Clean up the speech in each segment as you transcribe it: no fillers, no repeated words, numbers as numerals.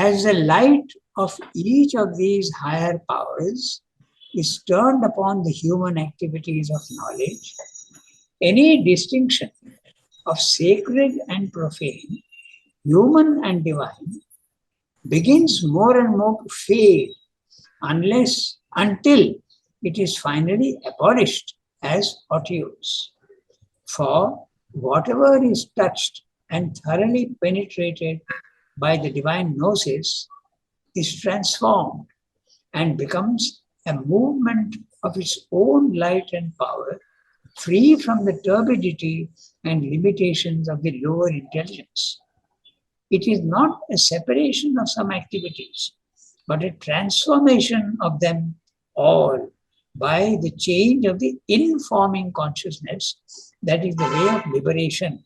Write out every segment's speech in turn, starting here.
As the light of each of these higher powers is turned upon the human activities of knowledge, any distinction of sacred and profane, human and divine, begins more and more to fade until it is finally abolished as otiose. For whatever is touched and thoroughly penetrated by the divine gnosis is transformed and becomes a movement of its own light and power, free from the turbidity and limitations of the lower intelligence. It is not a separation of some activities, but a transformation of them all by the change of the informing consciousness that is the way of liberation,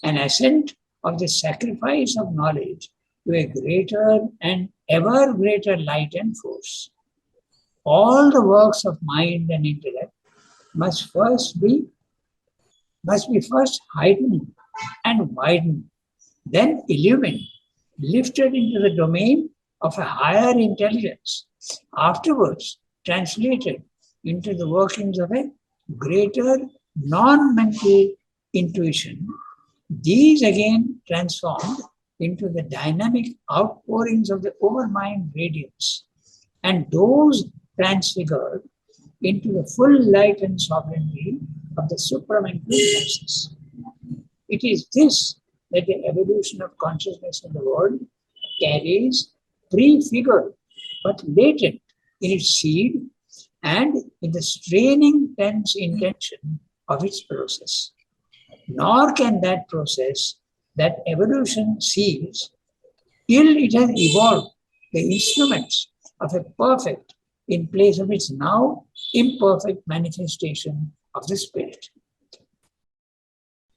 an ascent of the sacrifice of knowledge to a greater and ever greater light and force. All the works of mind and intellect must be first heightened and widened, then illumined, lifted into the domain of a higher intelligence, afterwards translated into the workings of a greater non-mental intuition. These again transformed into the dynamic outpourings of the overmind radiance, and those transfigured into the full light and sovereignty of the supramental gnosis. It is this that the evolution of consciousness in the world carries prefigured but latent in its seed and in the straining tense intention of its process. Nor can that process, that evolution sees, till it has evolved the instruments of a perfect in place of its now imperfect manifestation of the spirit.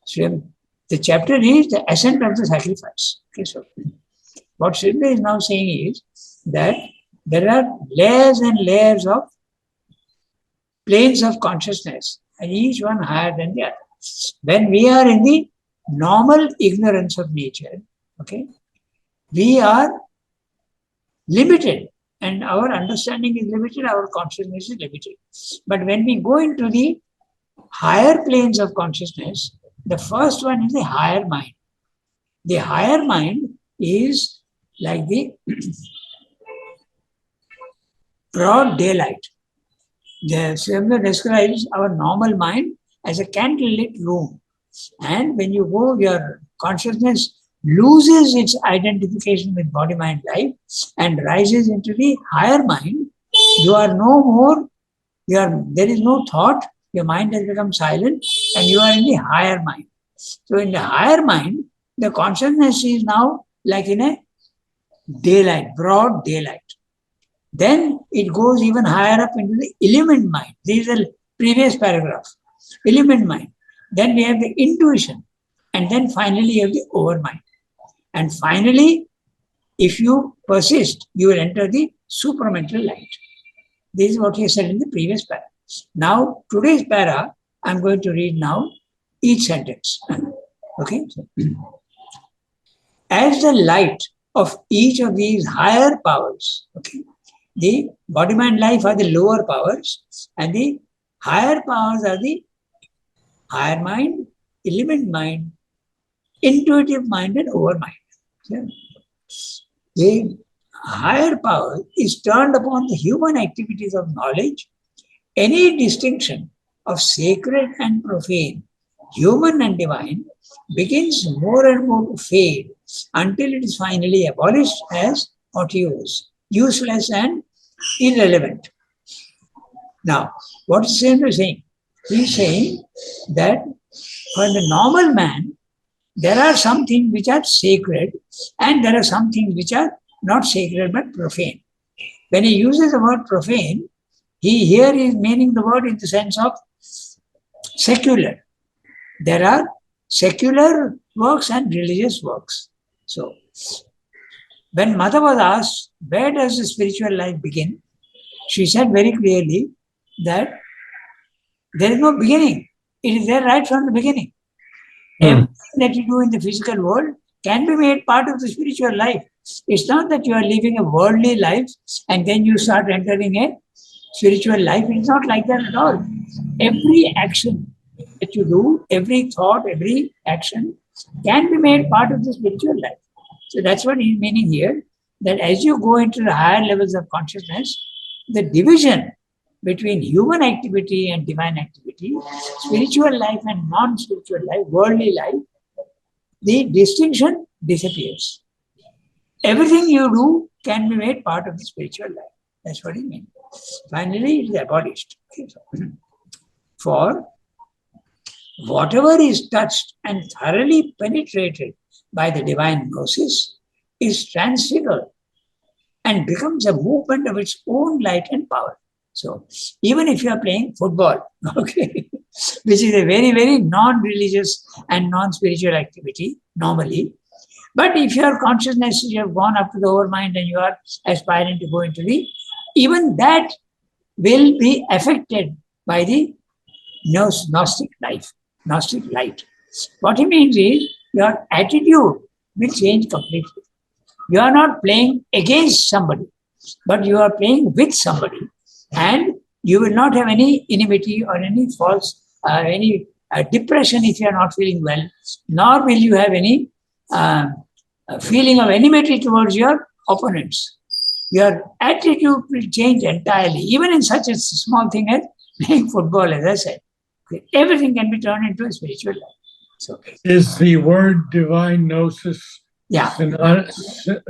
So the chapter is the ascent of the sacrifice. Okay, so what Sridhar is now saying is that there are layers and layers of planes of consciousness, and each one higher than the other. When we are in the normal ignorance of nature, okay, we are limited, and our understanding is limited, our consciousness is limited. But when we go into the higher planes of consciousness, the first one is the higher mind. The higher mind is like the broad daylight. The Swamya describes our normal mind as a candlelit room. And when you go, your consciousness loses its identification with body, mind, life and rises into the higher mind. You are no more, there is no thought, your mind has become silent and you are in the higher mind. So in the higher mind, the consciousness is now like in a daylight, broad daylight. Then it goes even higher up into the illumined mind. This is the previous paragraph. Illumined mind. Then we have the intuition. And then finally you have the overmind. And finally, if you persist, you will enter the supramental light. This is what he said in the previous para. Now, today's para, I'm going to read now each sentence. Okay? As the light of each of these higher powers, okay, the body, mind, life are the lower powers, and the higher powers are the higher mind, illumined mind, intuitive mind, and overmind. Yeah. The higher power is turned upon the human activities of knowledge. Any distinction of sacred and profane, human and divine, begins more and more to fade until it is finally abolished as otiose, useless and irrelevant. Now, what is Sridhar saying? He is saying that for the normal man, there are some things which are sacred and there are some things which are not sacred but profane. When he uses the word profane, he here is meaning the word in the sense of secular. There are secular works and religious works. So, when Mother was asked, where does the spiritual life begin? She said very clearly that there is no beginning. It is there right from the beginning. Everything that you do in the physical world can be made part of the spiritual life. It's not that you are living a worldly life and then you start entering a spiritual life. It's not like that at all. Every action that you do, every thought, every action can be made part of the spiritual life. So that's what he's meaning here, that as you go into the higher levels of consciousness, the division between human activity and divine activity, spiritual life and non-spiritual life, worldly life, the distinction disappears. Everything you do can be made part of the spiritual life. That's what he means. Finally, it is abolished. For whatever is touched and thoroughly penetrated by the divine gnosis is transfigured and becomes a movement of its own light and power. So, even if you are playing football, okay, which is a very, very non-religious and non-spiritual activity normally, but if your consciousness, you have gone up to the overmind and you are aspiring to go into the, even that will be affected by the Gnostic life, Gnostic light. What he means is your attitude will change completely. You are not playing against somebody, but you are playing with somebody, and you will not have any enmity or any false, any depression if you are not feeling well, nor will you have any feeling of enmity towards your opponents. Your attitude will change entirely, even in such a small thing as playing football, as I said. Okay. Everything can be turned into a spiritual life. So, is the word divine gnosis yeah,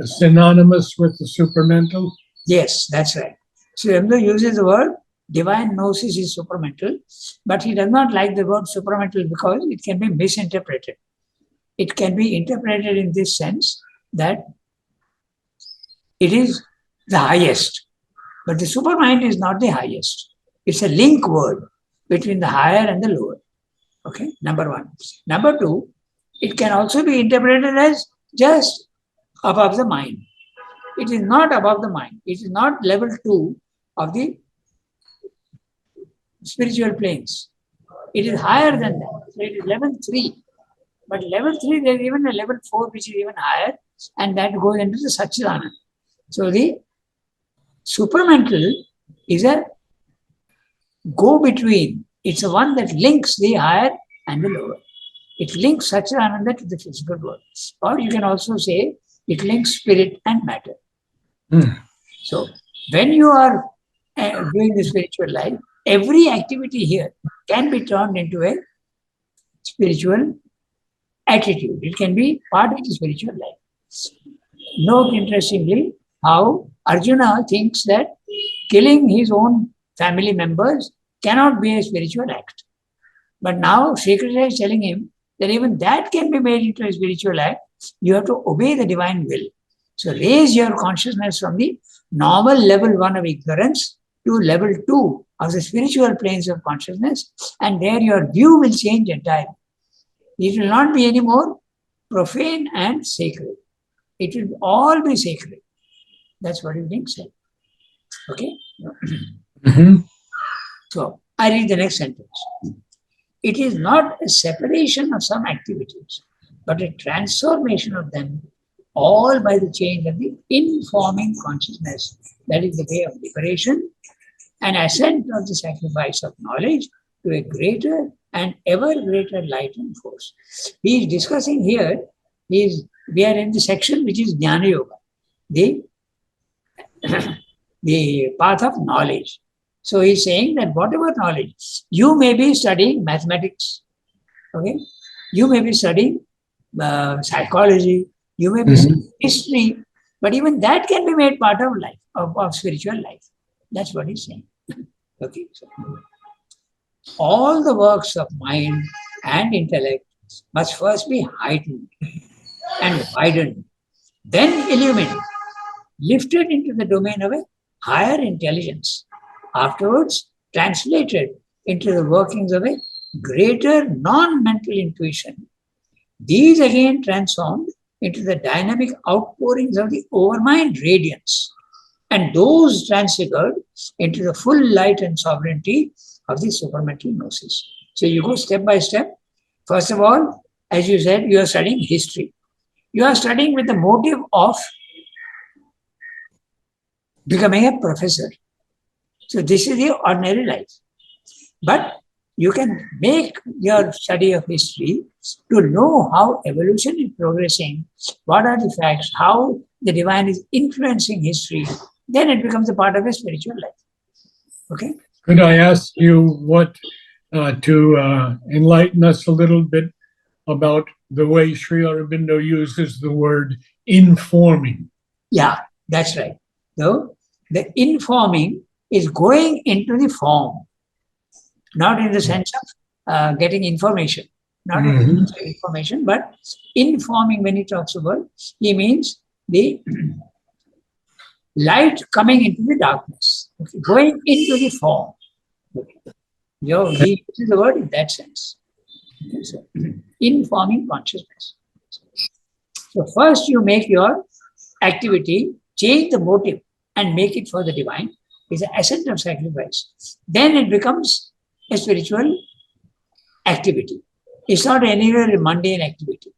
synonymous with the supramental? Yes, that's right. So Remdo uses the word divine gnosis is supramental, but he does not like the word supramental because it can be misinterpreted. It can be interpreted in this sense that it is the highest, but the supermind is not the highest. It's a link word between the higher and the lower. Okay, number one. Number two, it can also be interpreted as just above the mind. It is not above the mind. It is not level 2 of the spiritual planes. It is higher than that. So it is level 3. But level 3, there is even a level 4 which is even higher, and that goes into the Satchidananda. So the supramental is a go-between. It's a one that links the higher and the lower. It links Satchidananda to the physical world. Or you can also say it links spirit and matter. So when you are doing the spiritual life, every activity here can be turned into a spiritual attitude. It can be part of the spiritual life. Note interestingly how Arjuna thinks that killing his own family members cannot be a spiritual act. But now Sri Krishna is telling him that even that can be made into a spiritual act. You have to obey the divine will. So raise your consciousness from the normal level 1 of ignorance to level 2 of the spiritual planes of consciousness, and there your view will change entirely. It will not be any more profane and sacred. It will all be sacred. That's what King said. Okay? So I read the next sentence. It is not a separation of some activities, but a transformation of them, all by the change of the informing consciousness. That is the way of liberation, an ascent of the sacrifice of knowledge to a greater and ever greater light and force. He is discussing here, we are in the section which is Jnana Yoga, the path of knowledge. So he's saying that whatever knowledge, you may be studying mathematics, okay? You may be studying psychology, you may be studying history, but even that can be made part of life, of spiritual life. That's what he's saying. Okay. So, all the works of mind and intellect must first be heightened and widened, then illumined, lifted into the domain of a higher intelligence, afterwards translated into the workings of a greater non-mental intuition. These again transformed into the dynamic outpourings of the overmind radiance, and those transfigured into the full light and sovereignty of the supramental gnosis. So you go step by step. First of all, as you said, you are studying history. You are studying with the motive of becoming a professor. So this is the ordinary life. But you can make your study of history to know how evolution is progressing, what are the facts, how the divine is influencing history, then it becomes a part of a spiritual life. Okay? Could I ask you what to enlighten us a little bit about the way Sri Aurobindo uses the word informing? Yeah, that's right. So the informing is going into the form, not in the sense of getting information, not in the sense of information, but informing. When he talks about, he means the light coming into the darkness, okay, going into the form. Okay. He uses the word in that sense. Okay, so, informing consciousness. So first you make your activity, change the motive and make it for the divine. It's an ascent of sacrifice. Then it becomes a spiritual activity. It's not anywhere a mundane activity.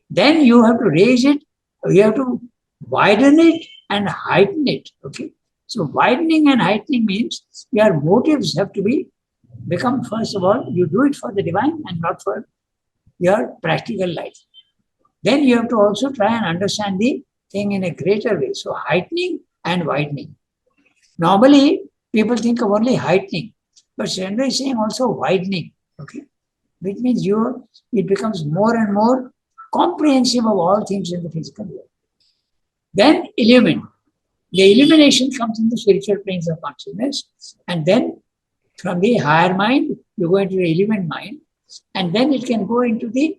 Then you have to raise it, you have to widen it and heighten it. Okay. So widening and heightening means your motives have to become, first of all, you do it for the divine and not for your practical life. Then you have to also try and understand the thing in a greater way. So heightening and widening. Normally, people think of only heightening, but Srendra is saying also widening. Okay, which means it becomes more and more comprehensive of all things in the physical world. Then illumine. The illumination comes in the spiritual planes of consciousness, and then from the higher mind, you go into the illumined mind, and then it can go into the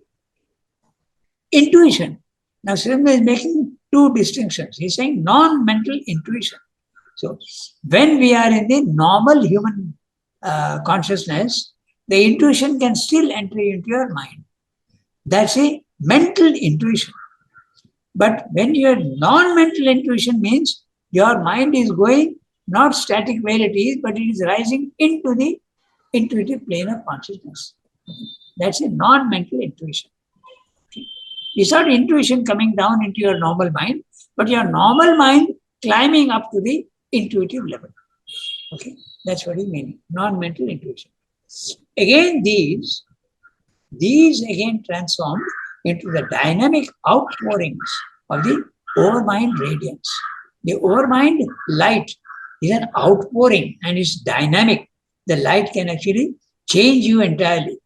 intuition. Now, Srindra is making two distinctions. He's saying non-mental intuition. So, when we are in the normal human consciousness, the intuition can still enter into your mind. That's a mental intuition. But when your non-mental intuition means your mind is going not static where it is, but it is rising into the intuitive plane of consciousness. That's a non-mental intuition. It's not intuition coming down into your normal mind, but your normal mind climbing up to the intuitive level. Okay, that's what he's meaning. Non-mental intuition. Again, these again transform into the dynamic outpourings of the overmind radiance. The overmind light is an outpouring and it's dynamic. The light can actually change you entirely.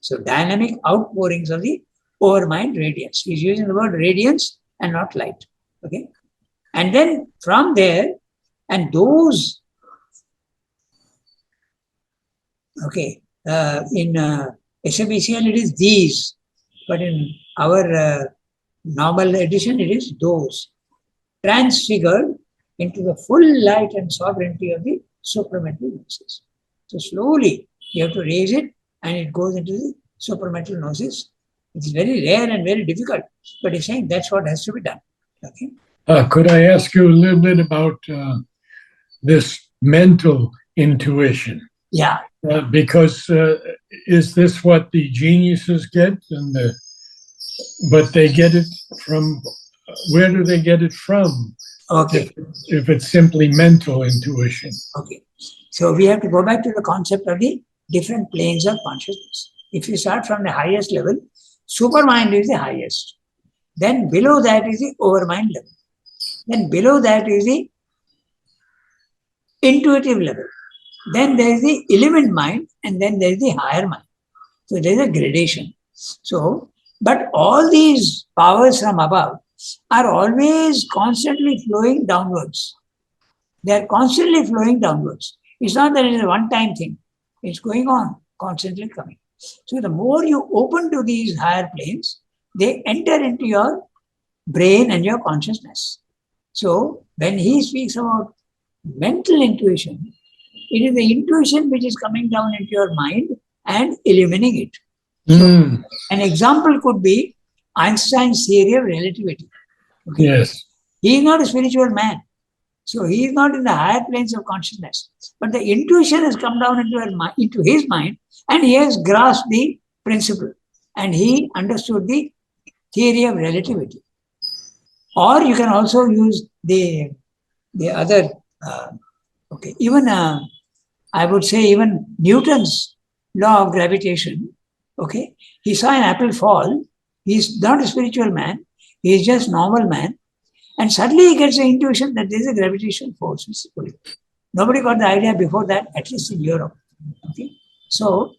So dynamic outpourings of the overmind radiance. He's using the word radiance and not light. Okay. And then from there, and those, okay, in SABCL it is these, but in our normal edition it is those, transfigured into the full light and sovereignty of the supramental gnosis. So slowly you have to raise it and it goes into the supramental gnosis. It's very rare and very difficult, but he's saying that's what has to be done. Okay. Could I ask you a little bit about this mental intuition? Yeah. Because is this what the geniuses get? But they get it from, where do they get it from? Okay. If it's simply mental intuition. Okay. So we have to go back to the concept of the different planes of consciousness. If you start from the highest level, supermind is the highest. Then below that is the overmind level. Then below that is the intuitive level. Then there is the illumined mind, and then there is the higher mind. So there is a gradation. So, but all these powers from above are always constantly flowing downwards. They are constantly flowing downwards. It's not that it is a one-time thing. It's going on, constantly coming. So the more you open to these higher planes, they enter into your brain and your consciousness. So when he speaks about mental intuition, it is the intuition which is coming down into your mind and illumining it. So an example could be Einstein's theory of relativity. Okay? Yes. He is not a spiritual man. So he is not in the higher planes of consciousness. But the intuition has come down into his mind and he has grasped the principle and he understood the theory of relativity. Or you can also use the other Okay, even I would say even Newton's law of gravitation. Okay, he saw an apple fall. He's not a spiritual man. He's just normal man, and suddenly he gets the intuition that there is a gravitational force which is pulling. Nobody got the idea before that, at least in Europe. Okay, so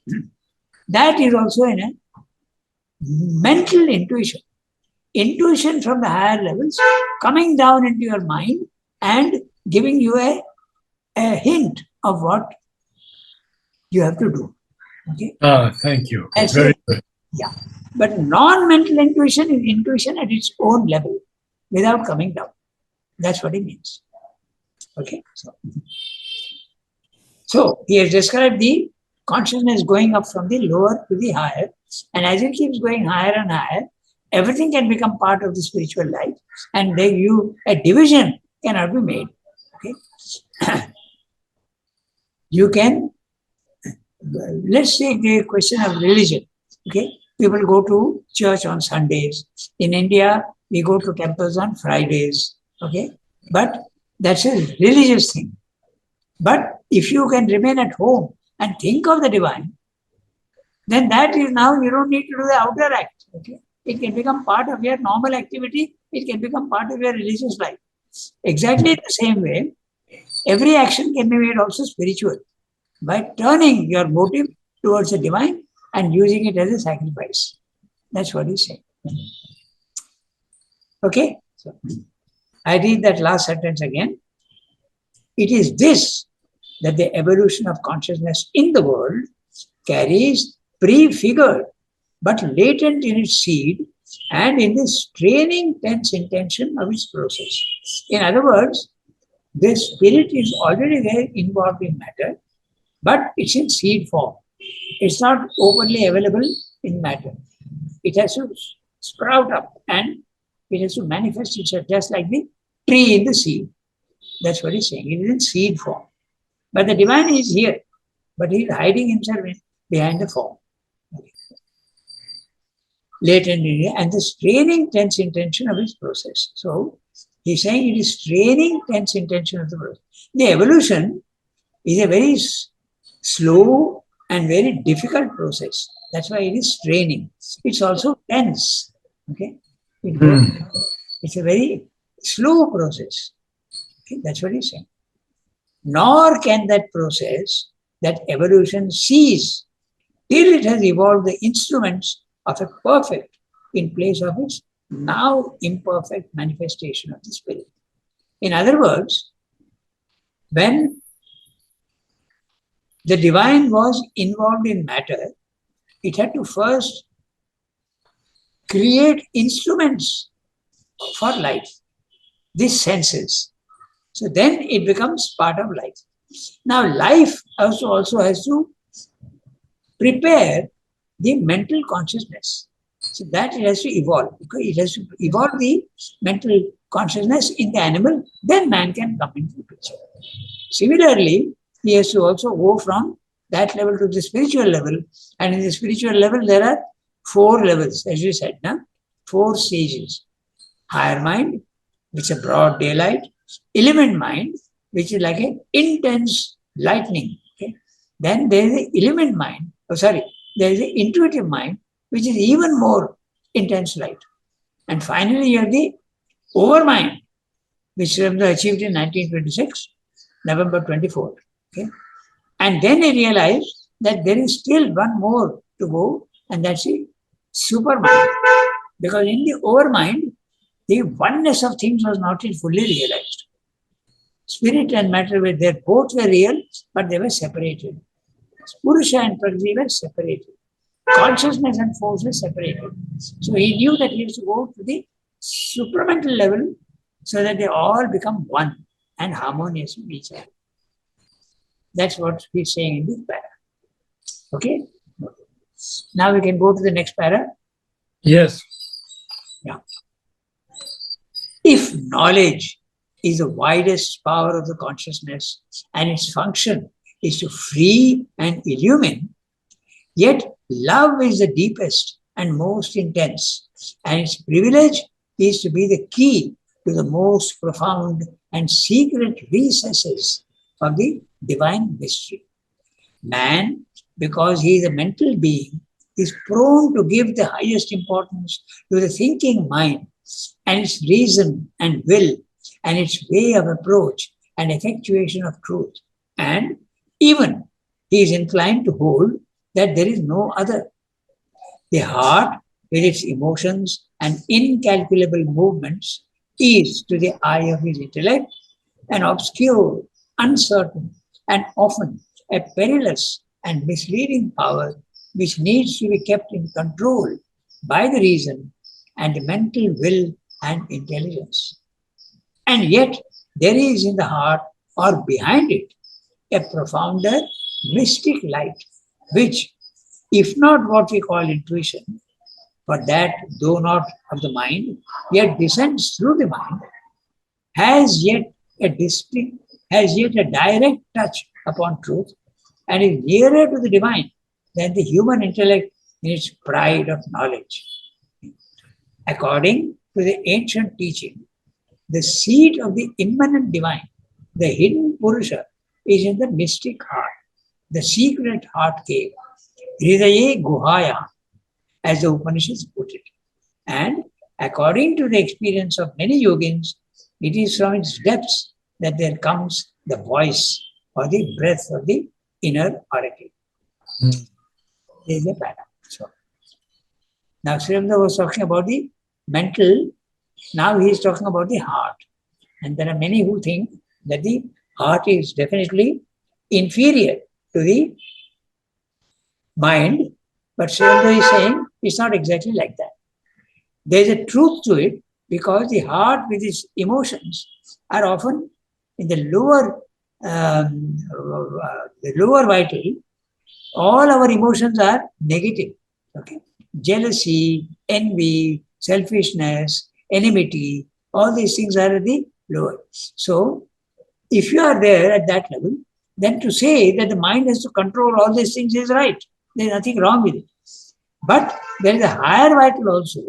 that is also in a mental intuition. Intuition from the higher levels coming down into your mind and giving you a hint of what you have to do. Okay. Thank you. That's Very it. good. Yeah. But non-mental intuition is intuition at its own level without coming down. That's what it means. Okay. So he has described the consciousness going up from the lower to the higher. And as it keeps going higher and higher, everything can become part of the spiritual life. And then a division cannot be made. Okay. You can, let's take the question of religion. Okay. People go to church on Sundays. In India, we go to temples on Fridays. Okay. But that's a religious thing. But if you can remain at home and think of the divine, then that is now you don't need to do the outer act. Okay? It can become part of your normal activity. It can become part of your religious life. Exactly the same way, every action can be made also spiritual by turning your motive towards the divine and using it as a sacrifice. That's what he's saying. Okay? So, I read that last sentence again. It is this that the evolution of consciousness in the world carries prefigured but latent in its seed and in the straining tense intention of its process. In other words, the spirit is already there involved in matter, but it's in seed form. It's not openly available in matter. It has to sprout up and it has to manifest itself just like the tree in the seed. That's what he's saying. It is in seed form. But the divine is here, but he is hiding himself behind the form. Latent in here, and the straining tense intention of his process. So he's saying it is straining tense intention of the process. The evolution is a very slow and very difficult process. That's why it is straining. It's also tense. Okay, it's a very slow process. Okay? That's what he's saying. Nor can that process, that evolution, cease till it has evolved the instruments of a perfect in place of its now imperfect manifestation of the spirit. In other words, when the divine was involved in matter, it had to first create instruments for life, these senses. So then it becomes part of life. Now life also has to prepare the mental consciousness. So that it has to evolve. Because it has to evolve the mental consciousness in the animal, then man can come into the picture. Similarly, he has to also go from that level to the spiritual level. And in the spiritual level, there are 4 levels, as you said, now 4 stages. Higher mind, which is a broad daylight. Element mind, which is like an intense lightning. Okay? Then there is the element mind. There is the intuitive mind, which is even more intense light. And finally, you have the overmind, which was achieved in 1926, November 24. Okay? And then he realized that there is still one more to go, and that's the supermind. Because in the overmind, the oneness of things was not yet fully realized. Spirit and matter were there, both were real, but they were separated. Purusha and Prakriti were separated. Consciousness and force were separated. So he knew that he has to go to the supramental level so that they all become one and harmonious with each other. That's what he's saying in this para. Okay? Now we can go to the next para. Yes. Yeah. If knowledge is the widest power of the consciousness and its function is to free and illumine, yet love is the deepest and most intense, and its privilege is to be the key to the most profound and secret recesses of the divine mystery. Man, because he is a mental being, is prone to give the highest importance to the thinking mind and its reason and will and its way of approach and effectuation of truth. And even he is inclined to hold that there is no other. The heart, with its emotions and incalculable movements, is to the eye of his intellect an obscure, uncertain, and often a perilous and misleading power which needs to be kept in control by the reason and the mental will and intelligence. And yet, there is in the heart or behind it a profounder mystic light, which, if not what we call intuition, but that, though not of the mind, yet descends through the mind, has yet a distinct, has yet a direct touch upon truth, and is nearer to the divine than the human intellect in its pride of knowledge. According to the ancient teaching, the seat of the immanent divine, the hidden Purusha, is in the mystic heart, the secret heart cave, Hridaye Guhaya, as the Upanishads put it. And according to the experience of many yogins, it is from its depths that there comes the voice or the breath of the inner oracle. This is the pattern. So, now Srimda was talking about the mental, now he is talking about the heart. And there are many who think that the heart is definitely inferior to the mind, but Srimda is saying it's not exactly like that. There is a truth to it because the heart with its emotions are often in the lower vital. All our emotions are negative. Okay, jealousy, envy, selfishness, enmity, all these things are at the lower. So, if you are there at that level, then to say that the mind has to control all these things is right. There is nothing wrong with it. But there is a higher vital also,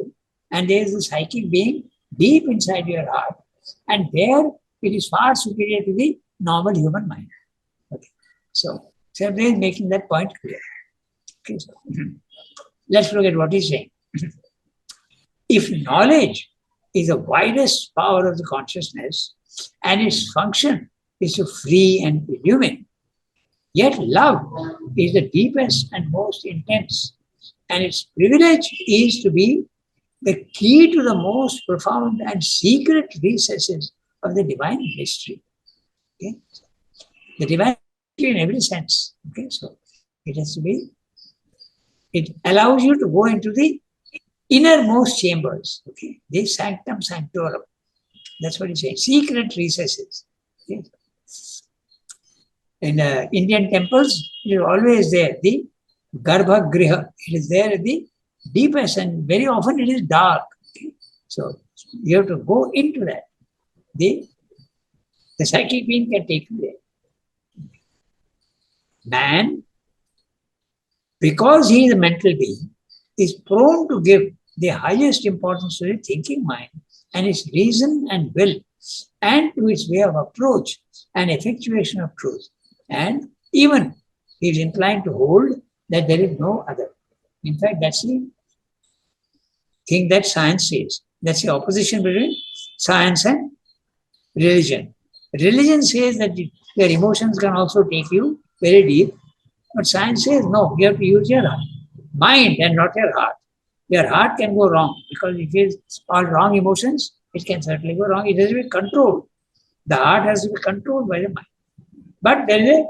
and there is a psychic being deep inside your heart, and there it is far superior to the normal human mind. Okay. So, Sartre is making that point clear. Okay, so, let's look at what he's saying. If knowledge is the widest power of the consciousness and its function is to free and illumine, yet love is the deepest and most intense, and its privilege is to be the key to the most profound and secret recesses of the divine mystery. Okay? The divine mystery in every sense. Okay, so it has to be, it allows you to go into the innermost chambers. Okay, the sanctum sanctorum. That's what he's saying. Secret recesses. Okay? In Indian temples, it is always there. The Garbha Griha. It is there at the deepest, and very often it is dark. Okay? So you have to go into that. The psychic being can take you there. Man, because he is a mental being, is prone to give the highest importance to the thinking mind and its reason and will, and to its way of approach and effectuation of truth. And even he is inclined to hold that there is no other. In fact, that's the thing that science says. That's the opposition between science and religion. Religion says that your emotions can also take you very deep, but science says no, you have to use your mind and not your heart. Your heart can go wrong because if it's all wrong emotions, it can certainly go wrong. It has to be controlled. The heart has to be controlled by the mind. But there is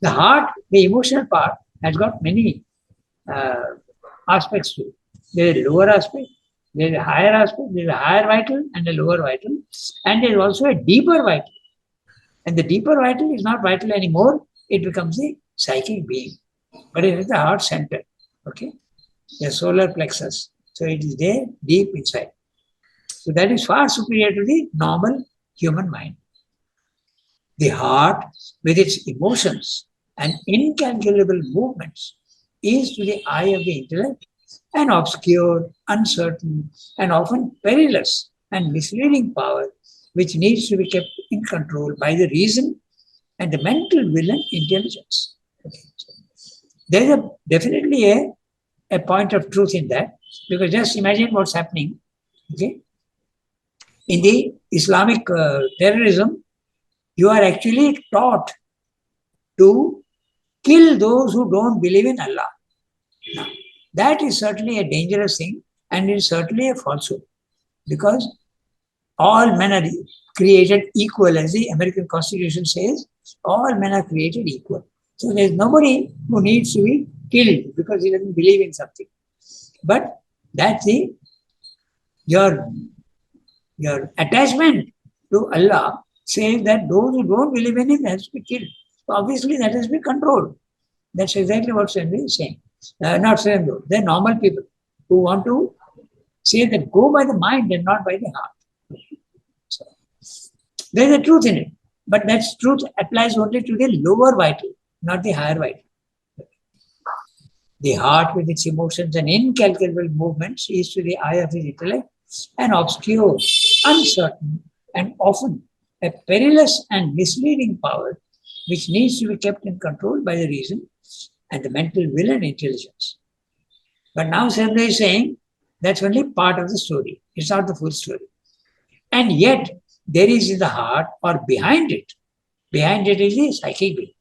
the heart, the emotional part, has got many aspects to it. There is a lower aspect, there is a higher aspect, there is a higher vital and a lower vital, and there is also a deeper vital. And the deeper vital is not vital anymore, it becomes the psychic being. But it is the heart center, okay? The solar plexus. So it is there deep inside. So that is far superior to the normal human mind. The heart, with its emotions and incalculable movements, is to the eye of the intellect an obscure, uncertain, and often perilous and misleading power which needs to be kept in control by the reason and the mental will and intelligence. Okay. There is definitely a point of truth in that, because just imagine what's happening. Okay, in the Islamic terrorism, you are actually taught to kill those who don't believe in Allah. Now, that is certainly a dangerous thing, and it is certainly a falsehood, because all men are created equal, as the American Constitution says. All men are created equal. So there's nobody who needs to be killed because he doesn't believe in something. But that's your attachment to Allah says that those who don't believe in Him has to be killed. So obviously that has to be controlled. That's exactly what Swami is saying. Not Swami, though. They're normal people who want to say that go by the mind and not by the heart. So, there's a truth in it. But that truth applies only to the lower vital, not the higher vital. The heart with its emotions and incalculable movements is to the eye of his intellect an obscure, uncertain, and often a perilous and misleading power which needs to be kept in control by the reason and the mental will and intelligence. But now Sandra is saying that's only part of the story. It's not the full story. And yet, there is in the heart or behind it is the psychic being,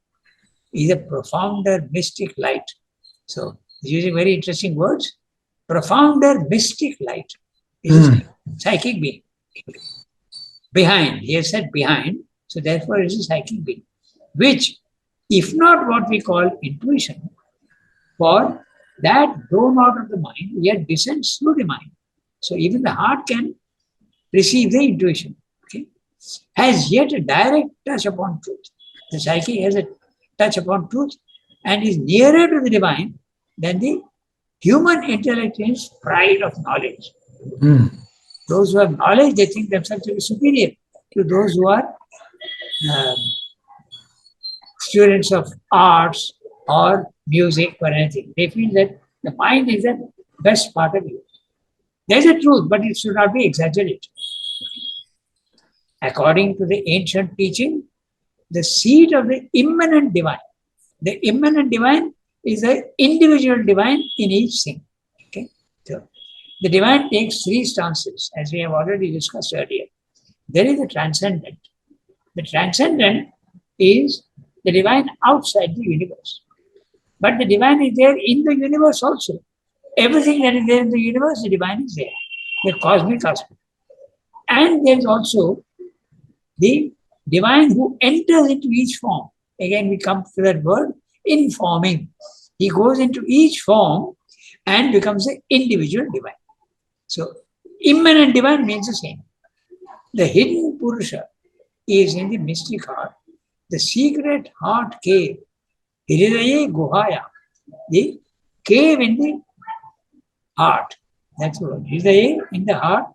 is a profounder mystic light. So, using very interesting words, profounder mystic light is a psychic being. Behind, he has said behind, so therefore it is a psychic being, which, if not what we call intuition, for that though not of the mind, yet descends through the mind. So even the heart can receive the intuition, okay, has yet a direct touch upon truth. The psyche has a touch upon truth and is nearer to the divine than the human intellect in its pride of knowledge. Those who have knowledge, they think themselves to be superior to those who are students of arts or music or anything. They feel that the mind is the best part of you. There's a truth, but it should not be exaggerated. According to the ancient teaching, the seat of the immanent divine is the individual divine in each thing. Okay, so the divine takes three stances, as we have already discussed earlier. There is the transcendent. The transcendent is the divine outside the universe. But the divine is there in the universe also. Everything that is there in the universe, the divine is there. The cosmic aspect. And there is also the divine who enters into each form. Again, we come to that word, informing. He goes into each form and becomes an individual divine. So, immanent divine means the same. The hidden Purusha is in the mystic heart, the secret heart cave, Hridaye Guhaya, the cave in the heart. That's the word. Hridaye in the heart,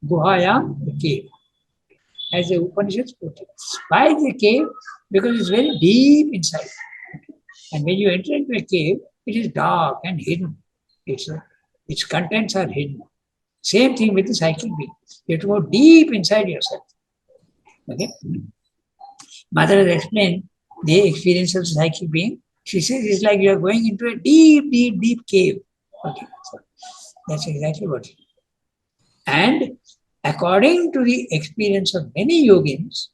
Guhaya, the cave. As the Upanishads put it. Why the cave? Because it's very deep inside. And when you enter into a cave, it is dark and hidden. Its contents are hidden. Same thing with the psychic being. You have to go deep inside yourself. Okay? Mother has explained the experience of the psychic being. She says it's like you are going into a deep, deep, deep cave. Okay, so that's exactly what it is. And according to the experience of many yogins,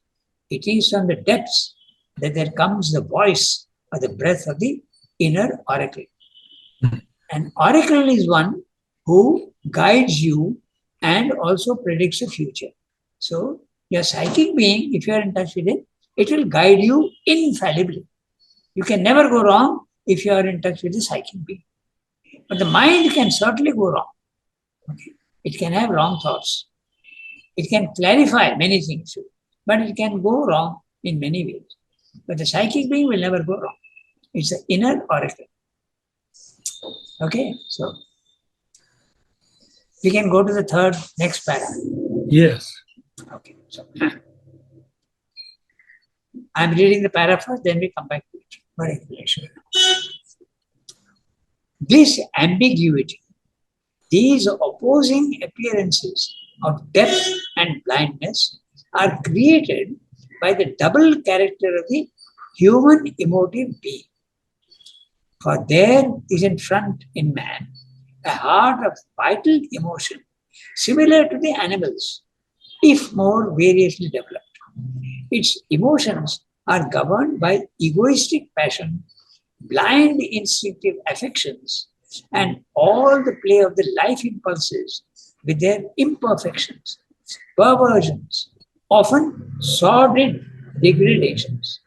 it is from the depths that there comes the voice or the breath of the inner oracle. An oracle is one who guides you and also predicts the future. So, your psychic being, if you are in touch with it, it will guide you infallibly. You can never go wrong if you are in touch with the psychic being. But the mind can certainly go wrong. Okay? It can have wrong thoughts. It can clarify many things, but it can go wrong in many ways. But the psychic being will never go wrong. It's the inner oracle. Okay, so we can go to the next paragraph. Yes. Okay, so I'm reading the paragraph first, then we come back to it for explanation. This ambiguity, these opposing appearances of depth and blindness are created by the double character of the human emotive being. For there is in front in man a heart of vital emotion, similar to the animals, if more variously developed. Its emotions are governed by egoistic passion, blind instinctive affections, and all the play of the life impulses with their imperfections, perversions, often sordid degradations.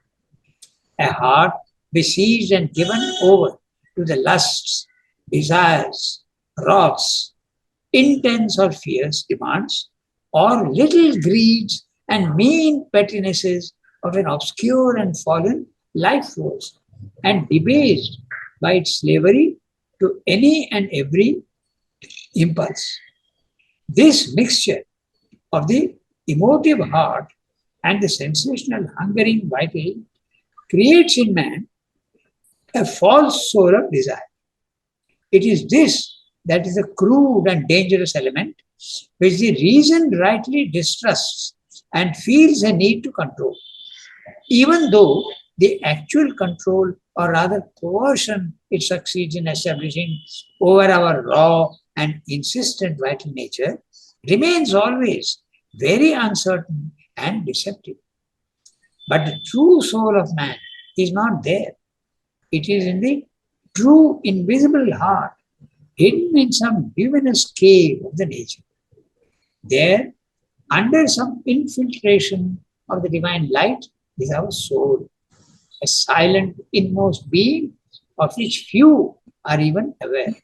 A heart besieged and given over to the lusts, desires, wraths, intense or fierce demands, or little greeds and mean pettinesses of an obscure and fallen life force, and debased by its slavery to any and every impulse. This mixture of the emotive heart and the sensational hungering vital creates in man a false soul of desire. It is this that is a crude and dangerous element which the reason rightly distrusts and feels a need to control, even though the actual control or rather coercion it succeeds in establishing over our raw and insistent vital nature remains always very uncertain and deceptive. But the true soul of man is not there. It is in the true invisible heart, hidden in some luminous cave of the nature. There, under some infiltration of the divine light, is our soul, a silent inmost being of which few are even aware.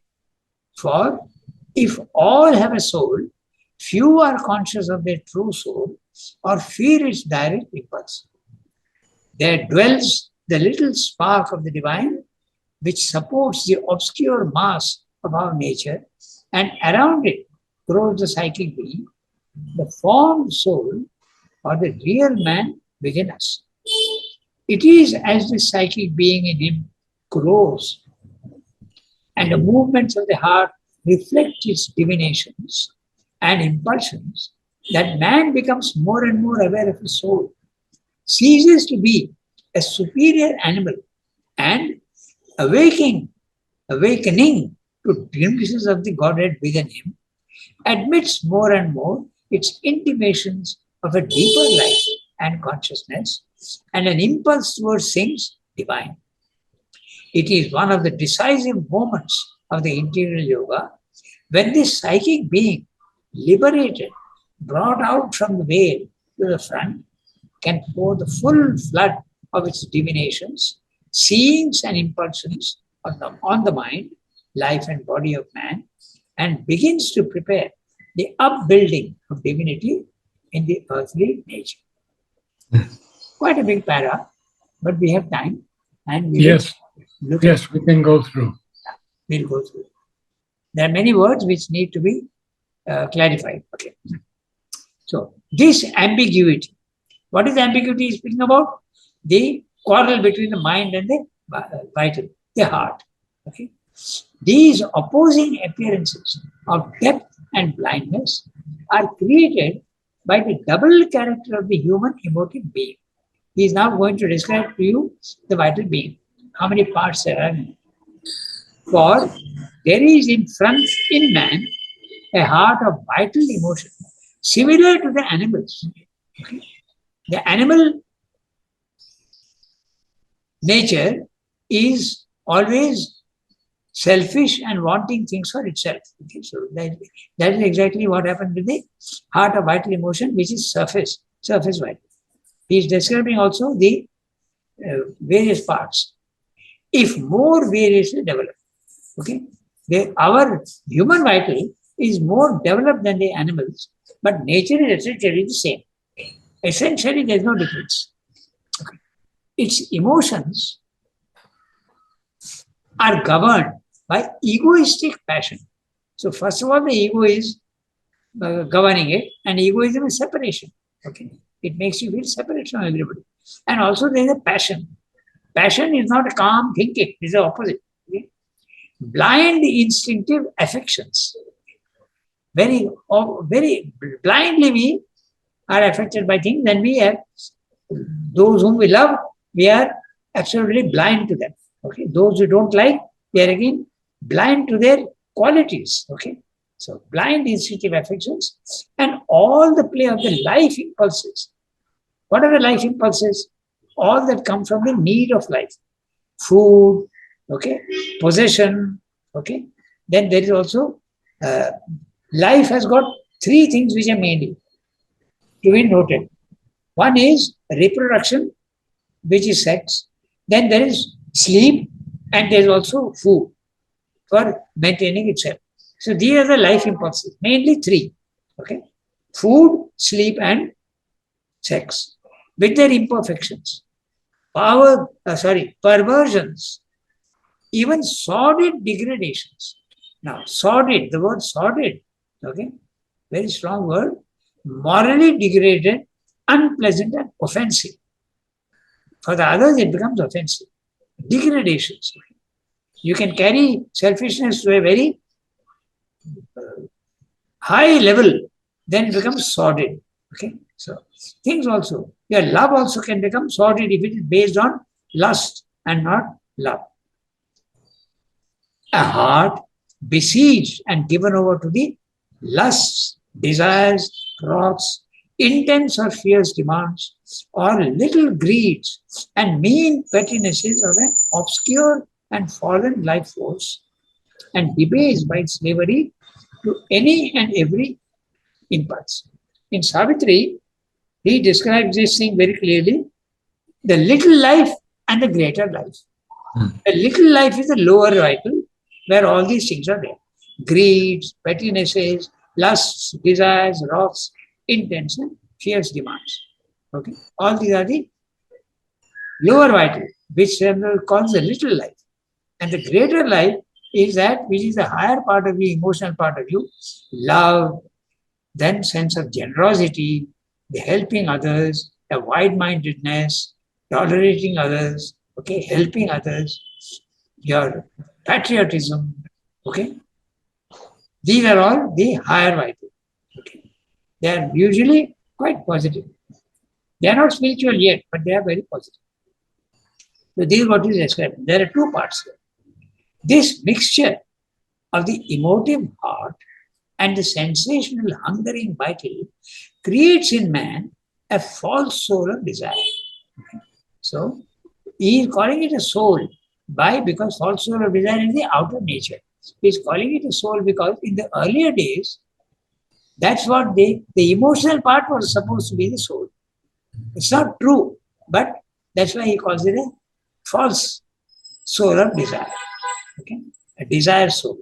For if all have a soul, few are conscious of their true soul or fear its direct impulse. There dwells the little spark of the divine which supports the obscure mass of our nature, and around it grows the psychic being, the formed soul, or the real man within us. It is as the psychic being in him grows and the movements of the heart reflect its divinations and impulsions that man becomes more and more aware of his soul, ceases to be a superior animal, and awaking, awakening to glimpses of the Godhead within him, admits more and more its intimations of a deeper life and consciousness and an impulse towards things divine. It is one of the decisive moments of the interior yoga when this psychic being, liberated, brought out from the veil to the front, can pour the full flood of its divinations, seeings, and impulsions on the mind, life, and body of man, and begins to prepare the upbuilding of divinity in the earthly nature. Quite a big para, but we have time and we Yes, will look yes, we can go through. we'll go through. There are many words which need to be clarified. Okay. So this ambiguity, what is ambiguity speaking about? The quarrel between the mind and the vital, the heart. Okay. These opposing appearances of depth and blindness are created by the double character of the human emotive being. He is now going to describe to you the vital being, how many parts there are. For there is in front in man a heart of vital emotion, similar to the animals. Okay? The animal nature is always selfish and wanting things for itself. Okay? So that is exactly what happened to the heart of vital emotion, which is surface vital. He is describing also the various parts. If more variously developed, okay, our human vital is more developed than the animals, but nature is essentially the same. Essentially, there is no difference. Okay. Its emotions are governed by egoistic passion. So, first of all, the ego is governing it, and egoism is separation. Okay, it makes you feel separate from everybody, and also there is a passion. Passion is not a calm thinking; it is the opposite. Okay? Blind instinctive affections. Very blindly we are affected by things, then we have those whom we love, we are absolutely blind to them. Okay, those who don't like, we are again blind to their qualities. Okay, so blind instinctive affections and all the play of the life impulses. What are the life impulses? All that come from the need of life, food, okay, possession, okay. Then there is also life has got three things which are mainly to be noted. One is reproduction, which is sex. Then there is sleep, and there is also food for maintaining itself. So these are the life impulses, mainly three. Okay, food, sleep, and sex, with their imperfections, perversions, even sordid degradations. Now, sordid, the word sordid, okay, very strong word, morally degraded, unpleasant, and offensive. For the others, it becomes offensive. Degradations. You can carry selfishness to a very high level, then it becomes sordid. Okay, so things also, your love also can become sordid if it is based on lust and not love. A heart besieged and given over to the lusts, desires, wraths, intense or fierce demands, or little greeds and mean pettinesses of an obscure and fallen life force, and debased by slavery to any and every impulse. In Savitri, he describes this thing very clearly, the little life and the greater life. The little life is the lower vital, where all these things are there. Greeds, pettinesses, lusts, desires, wraths, intents, and fierce demands. Okay, all these are the lower vital, which Samuel calls the little life. And the greater life is that which is the higher part of you, emotional part of you, love, then sense of generosity, the helping others, the wide-mindedness, tolerating others, okay, helping others, your patriotism, okay. These are all the higher vital. Okay. They are usually quite positive. They are not spiritual yet, but they are very positive. So this is what is described. There are two parts here. This mixture of the emotive heart and the sensational hungering vital creates in man a false soul of desire. Okay. So he is calling it a soul. Why? Because false soul of desire is the outer nature. He is calling it a soul because in the earlier days, that's what the emotional part was supposed to be the soul. It's not true, but that's why he calls it a false soul of desire. Okay, a desire soul.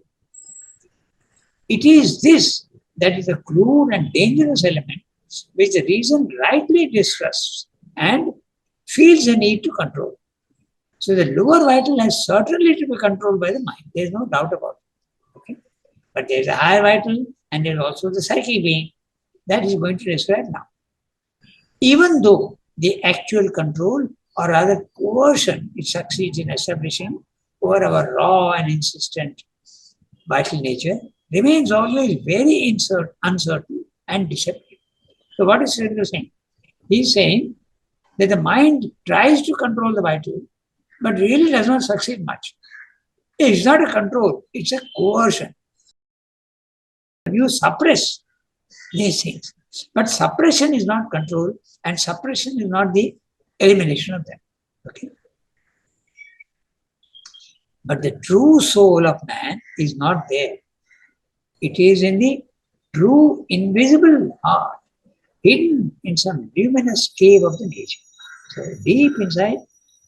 It is this that is a crude and dangerous element which the reason rightly distrusts and feels the need to control. So the lower vital has certainly to be controlled by the mind. There is no doubt about it. Okay? But there is a higher vital and there is also the psychic being that is going to describe now. Even though the actual control or rather coercion it succeeds in establishing over our raw and insistent vital nature, remains always very uncertain and deceptive. So what is Sridhar saying? He is saying that the mind tries to control the vital, but really does not succeed much. It's not a control, it's a coercion. You suppress these things. But suppression is not control, and suppression is not the elimination of them. Okay. But the true soul of man is not there. It is in the true invisible heart, hidden in some luminous cave of the nature. So deep inside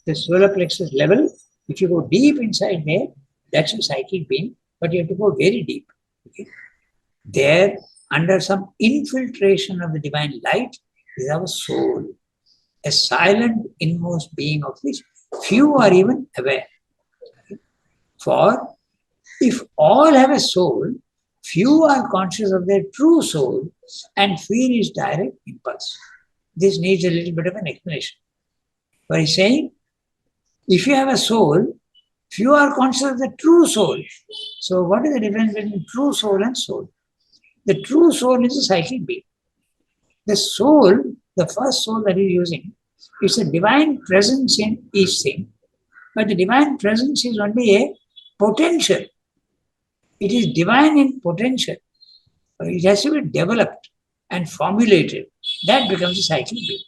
the solar plexus level, if you go deep inside there, that's a psychic being, but you have to go very deep. Okay? There, under some infiltration of the divine light, is our soul, a silent inmost being of which few are even aware. For if all have a soul, few are conscious of their true soul and feel its direct impulse. This needs a little bit of an explanation. But he's saying, if you have a soul, few are conscious of the true soul. So what is the difference between true soul and soul? The true soul is a psychic being. The soul, the first soul that he's using, it's a divine presence in each thing. But the divine presence is only a potential. It is divine in potential. It has to be developed and formulated. That becomes a psychic being.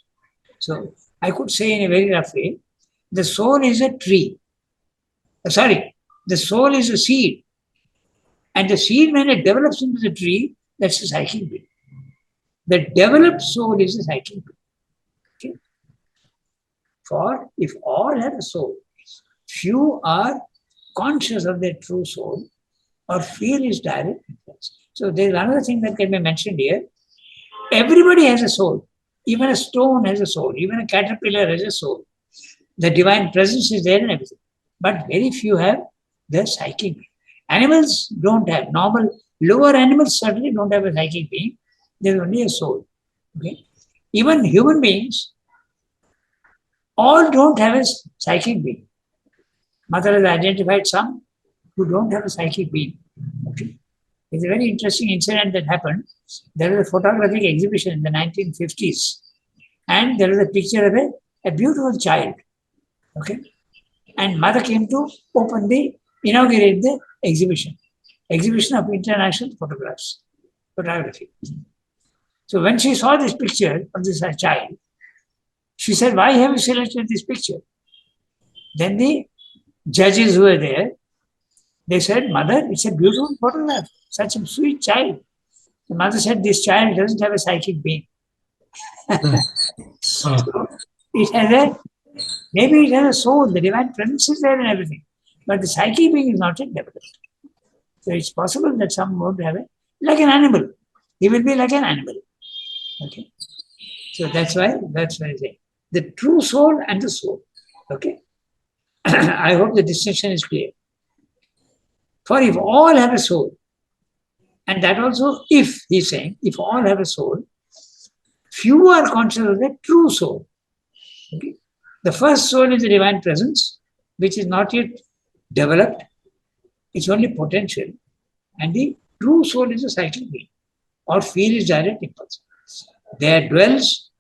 So I could say in a very rough way, the soul is a tree. The soul is a seed. And the seed, when it develops into the tree, that's a psychic being. The developed soul is a psychic being. Okay? For if all have a soul, few are conscious of their true soul or feel its direct influence. So there's another thing that can be mentioned here. Everybody has a soul. Even a stone has a soul. Even a caterpillar has a soul. The divine presence is there in everything. But very few have the psychic being. Animals don't have. Normal, lower animals certainly don't have a psychic being. There's only a soul. Okay? Even human beings, all don't have a psychic being. Mother has identified some who don't have a psychic being. Okay? It's a very interesting incident that happened. There was a photographic exhibition in the 1950s, and there was a picture of a beautiful child. Okay, and mother came to inaugurate the exhibition of international photography. So when she saw this picture of this child, she said, "Why have you selected this picture?" Then the judges who were there, they said, "Mother, it's a beautiful photograph, such a sweet child." The mother said, "This child doesn't have a psychic being." So maybe it has a soul, the divine presence is there and everything, but the psychic being is not yet developed. So it's possible that some won't have it, like an animal. He will be like an animal. Okay. So that's why I say the true soul and the soul. Okay. I hope the distinction is clear. For if all have a soul, and that also if he's saying, if all have a soul, few are conscious of the true soul. Okay. The first soul is the divine presence, which is not yet developed. It's only potential. And the true soul is a psychic being, or feel is direct impulse. There dwells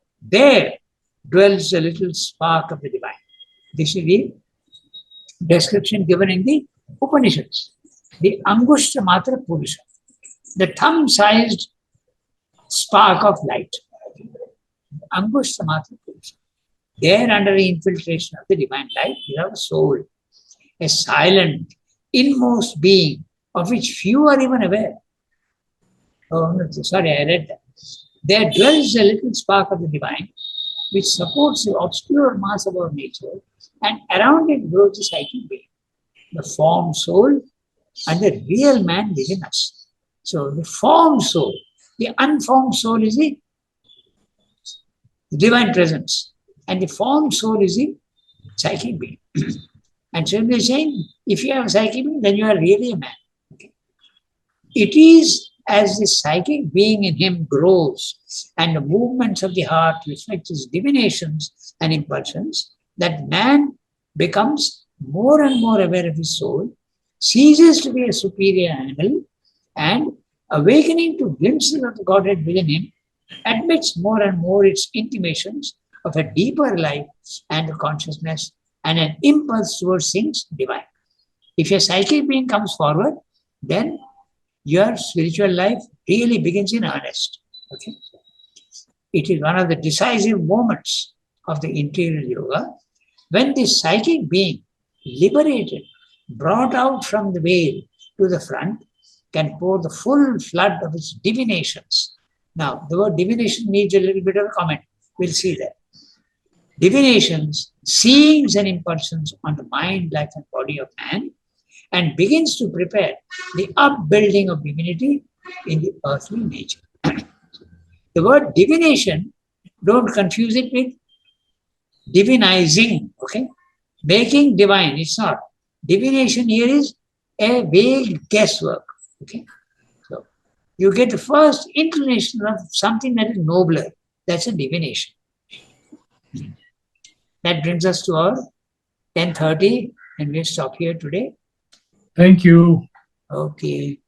a little spark of the divine. This is the description given in the Upanishads. The Angushta Matra Purusha, the thumb-sized spark of light. Angushta Matra Purusha. There, under the infiltration of the divine light, you have a soul, a silent, inmost being of which few are even aware. Oh, no, sorry, I read that. There dwells a little spark of the divine, which supports the obscure mass of our nature, and around it grows the psychic being, the formed soul, and the real man within us. So the formed soul, the unformed soul is the divine presence, and the formed soul is the psychic being. And so they're saying, if you have a psychic being, then you are really a man. Okay. It is as the psychic being in him grows and the movements of the heart reflect his divinations and impulsions, that man becomes more and more aware of his soul, ceases to be a superior animal, and awakening to glimpses of the Godhead within him, admits more and more its intimations of a deeper life and a consciousness and an impulse towards things divine. If a psychic being comes forward, then your spiritual life really begins in earnest. Okay? It is one of the decisive moments of the interior yoga when the psychic being, liberated, brought out from the veil to the front, can pour the full flood of its divinations. Now, the word divination needs a little bit of a comment. We'll see that. Divinations, seeings and impulsions on the mind, life and body of man, and begins to prepare the upbuilding of divinity in the earthly nature. The word divination, don't confuse it with divinizing, okay? Making divine, it's not. Divination here is a vague guesswork, okay? So you get the first inclination of something that is nobler. That's a divination. That brings us to our 10:30, and we'll stop here today. Thank you. Okay.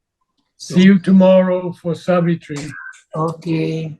See you tomorrow for Savitri. Okay.